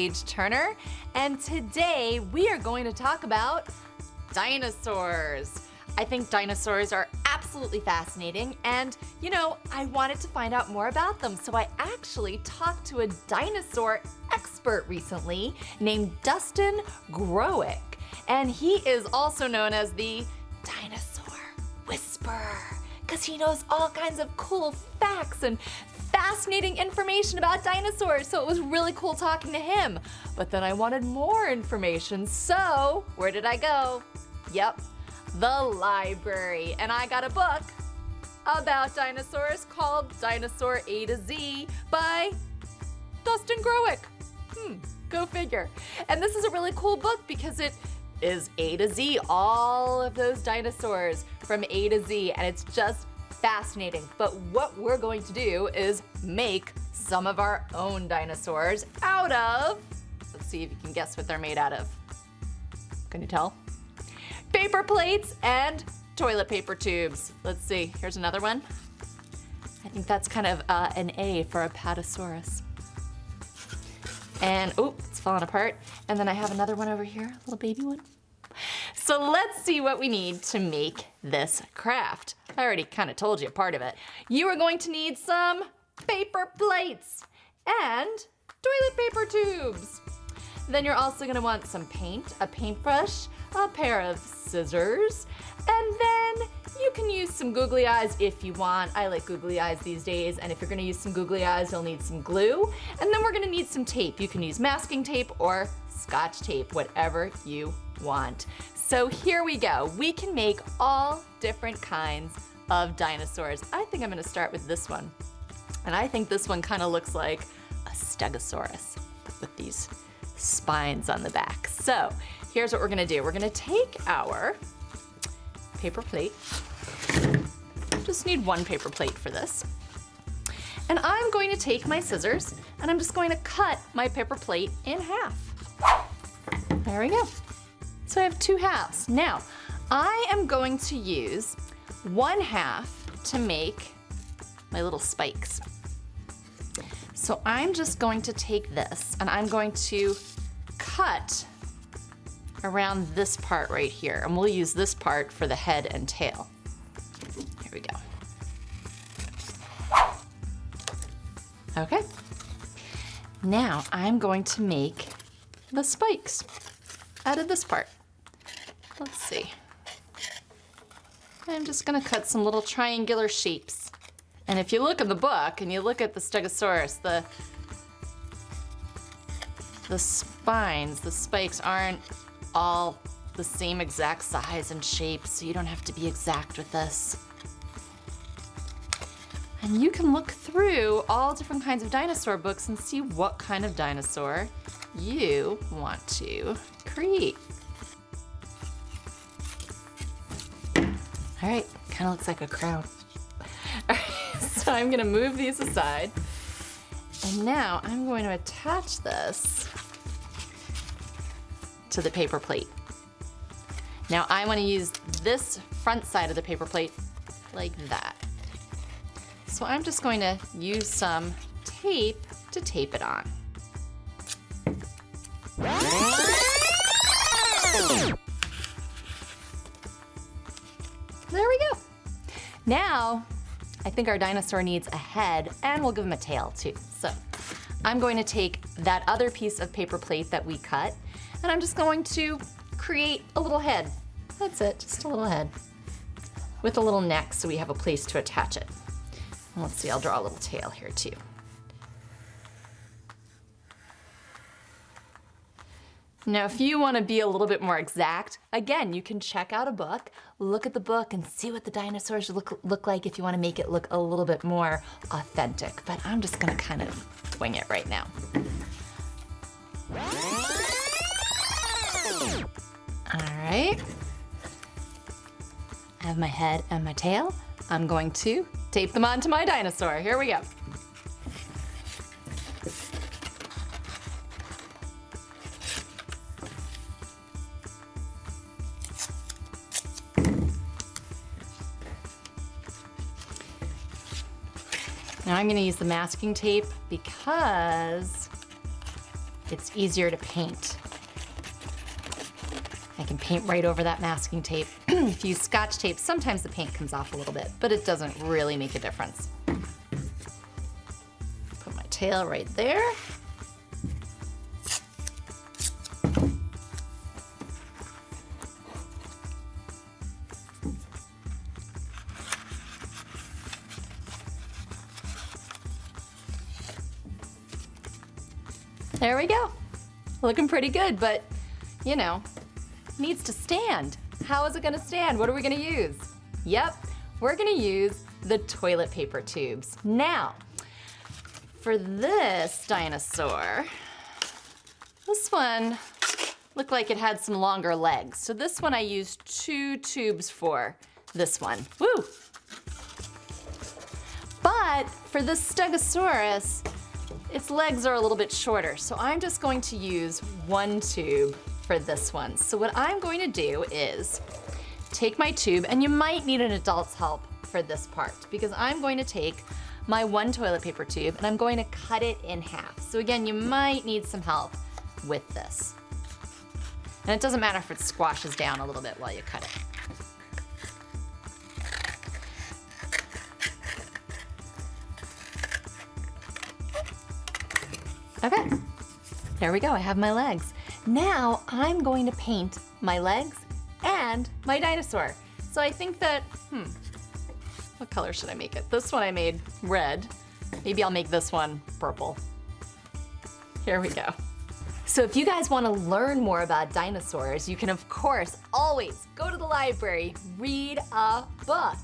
Paige Turner, and today we are going to talk about dinosaurs. I think dinosaurs are absolutely fascinating, and you know, I wanted to find out more about them, so I actually talked to a dinosaur expert recently named Dustin Growick, and he is also known as the Dinosaur Whisperer, because he knows all kinds of cool facts and fascinating information about dinosaurs, so it was really cool talking to him. But then I wanted more information, so where did I go? Yep, the library. And I got a book about dinosaurs called Dinosaur A to Z by Dustin Growick. Go figure. And this is a really cool book because it is A to Z, all of those dinosaurs from A to Z, and it's just fascinating. But what we're going to do is make some of our own dinosaurs out of, let's see if you can guess what they're made out of. Can you tell? Paper plates and toilet paper tubes. Let's see, here's another one. I think that's kind of an A for Apatosaurus. And, oh, it's falling apart. And then I have another one over here, a little baby one. So let's see what we need to make this craft. I already kind of told you part of it. You are going to need some paper plates and toilet paper tubes. Then you're also gonna want some paint, a paintbrush, a pair of scissors, and then you can use some googly eyes if you want. I like googly eyes these days, and if you're gonna use some googly eyes, you'll need some glue, and then we're gonna need some tape. You can use masking tape or Scotch tape, whatever you want. So here we go. We can make all different kinds of dinosaurs. I think I'm gonna start with this one. And I think this one kind of looks like a Stegosaurus with these spines on the back. So here's what we're gonna do. We're gonna take our paper plate. Just need one paper plate for this. And I'm going to take my scissors and I'm just going to cut my paper plate in half. There we go. So I have two halves. Now, I am going to use one half to make my little spikes. So I'm just going to take this and I'm going to cut around this part right here, and we'll use this part for the head and tail. Here we go. Okay. Now I'm going to make the spikes out of this part. Let's see. I'm just gonna cut some little triangular shapes. And if you look in the book and you look at the Stegosaurus, the spines, the spikes aren't all the same exact size and shape, so you don't have to be exact with this. And you can look through all different kinds of dinosaur books and see what kind of dinosaur you want to create. All right, kind of looks like a crown. All right, so I'm gonna move these aside. And now I'm going to attach this to the paper plate. Now I want to use this front side of the paper plate like that. So I'm just going to use some tape to tape it on. There we go. Now, I think our dinosaur needs a head, and we'll give him a tail too. So I'm going to take that other piece of paper plate that we cut, and I'm just going to create a little head. That's it, just a little head. With a little neck so we have a place to attach it. And let's see, I'll draw a little tail here too. Now, if you want to be a little bit more exact, again, you can check out a book, look at the book, and see what the dinosaurs look like if you want to make it look a little bit more authentic. But I'm just going to kind of wing it right now. All right. I have my head and my tail. I'm going to tape them onto my dinosaur. Here we go. Now I'm going to use the masking tape because it's easier to paint. I can paint right over that masking tape. If you use Scotch tape, sometimes the paint comes off a little bit, but it doesn't really make a difference. Put my tail right there. There we go. Looking pretty good, but you know, needs to stand. How is it gonna stand? What are we gonna use? Yep, we're gonna use the toilet paper tubes. Now, for this dinosaur, this one looked like it had some longer legs. So this one I used 2 tubes for this one. Woo! But for this Stegosaurus, its legs are a little bit shorter, so I'm just going to use 1 tube for this one. So what I'm going to do is take my tube, and you might need an adult's help for this part, because I'm going to take my 1 toilet paper tube and I'm going to cut it in half. So again, you might need some help with this. And it doesn't matter if it squashes down a little bit while you cut it. Okay, there we go, I have my legs. Now I'm going to paint my legs and my dinosaur. So I think that, what color should I make it? This one I made red. Maybe I'll make this one purple. Here we go. So if you guys want to learn more about dinosaurs, you can of course always go to the library, read a book.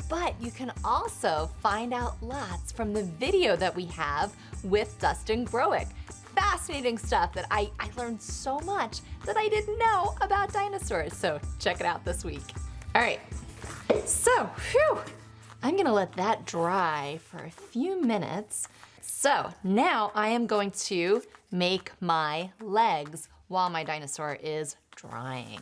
But you can also find out lots from the video that we have with Dustin Growick. Fascinating stuff that I learned so much that I didn't know about dinosaurs. So check it out this week. All right, so I'm gonna let that dry for a few minutes. So now I am going to make my legs while my dinosaur is drying.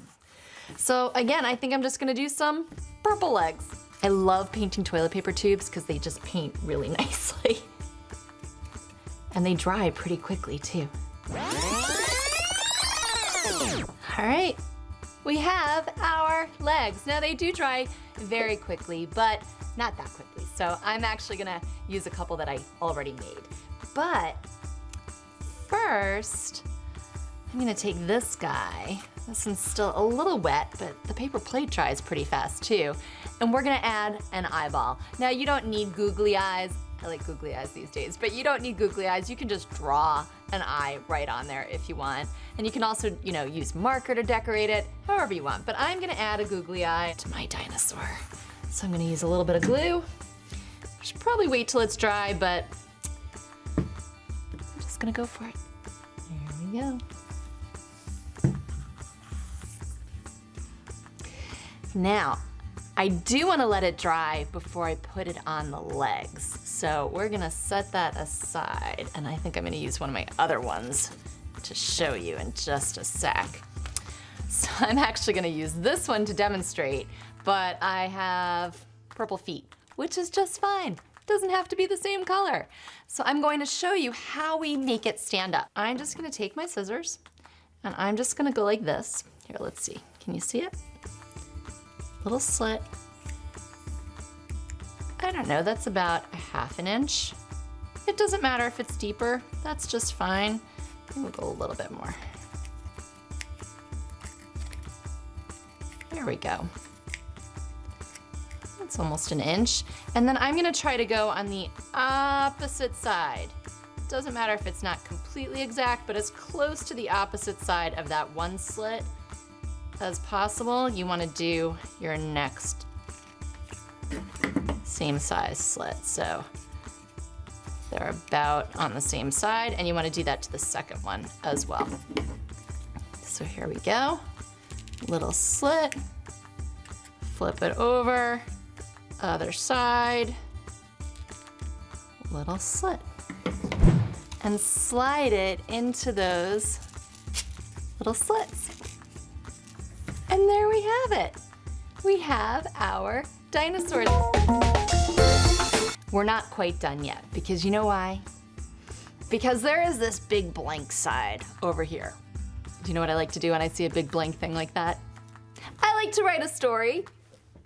So again, I think I'm just gonna do some purple legs. I love painting toilet paper tubes because they just paint really nicely. And they dry pretty quickly too. All right, we have our legs. Now they do dry very quickly, but not that quickly. So I'm actually gonna use a couple that I already made. But first, I'm gonna take this guy. This one's still a little wet, but the paper plate dries pretty fast too. And we're gonna add an eyeball. Now you don't need googly eyes. I like googly eyes these days, but you don't need googly eyes. You can just draw an eye right on there if you want. And you can also, use marker to decorate it, however you want. But I'm gonna add a googly eye to my dinosaur. So I'm gonna use a little bit of glue. I should probably wait till it's dry, but I'm just gonna go for it. There we go. Now, I do want to let it dry before I put it on the legs. So we're gonna set that aside, and I think I'm gonna use one of my other ones to show you in just a sec. So I'm actually gonna use this one to demonstrate, but I have purple feet, which is just fine. It doesn't have to be the same color. So I'm going to show you how we make it stand up. I'm just gonna take my scissors, and I'm just gonna go like this. Here, let's see, can you see it? Little slit. I don't know, that's about a ½ inch. It doesn't matter if it's deeper, that's just fine. We'll go a little bit more. There we go. That's almost an inch. And then I'm gonna try to go on the opposite side. Doesn't matter if it's not completely exact, but as close to the opposite side of that one slit as possible. You want to do your next same size slit. So they're about on the same side, and you want to do that to the second one as well. So here we go. Little slit, flip it over, other side, little slit, and slide it into those little slits. And there we have it. We have our dinosaurs. We're not quite done yet, because you know why? Because there is this big blank side over here. Do you know what I like to do when I see a big blank thing like that? I like to write a story.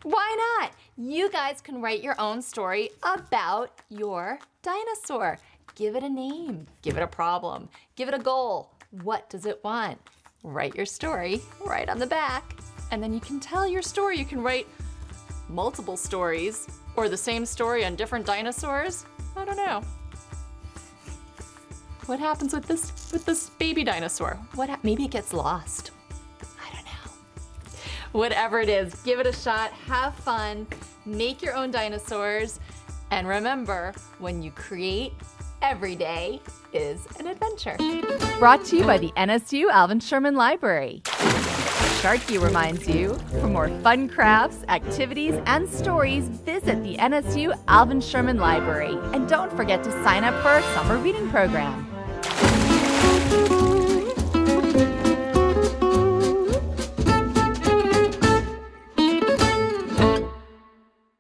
Why not? You guys can write your own story about your dinosaur. Give it a name, give it a problem, give it a goal. What does it want? Write your story right on the back, and then you can tell your story. You can write multiple stories or the same story on different dinosaurs. I don't know. What happens with this baby dinosaur? Maybe it gets lost. I don't know. Whatever it is, give it a shot, have fun, make your own dinosaurs, and remember, when you create, every day is an adventure. Brought to you by the NSU Alvin Sherman Library. Sharky reminds you, for more fun crafts, activities, and stories, visit the NSU Alvin Sherman Library. And don't forget to sign up for our summer reading program.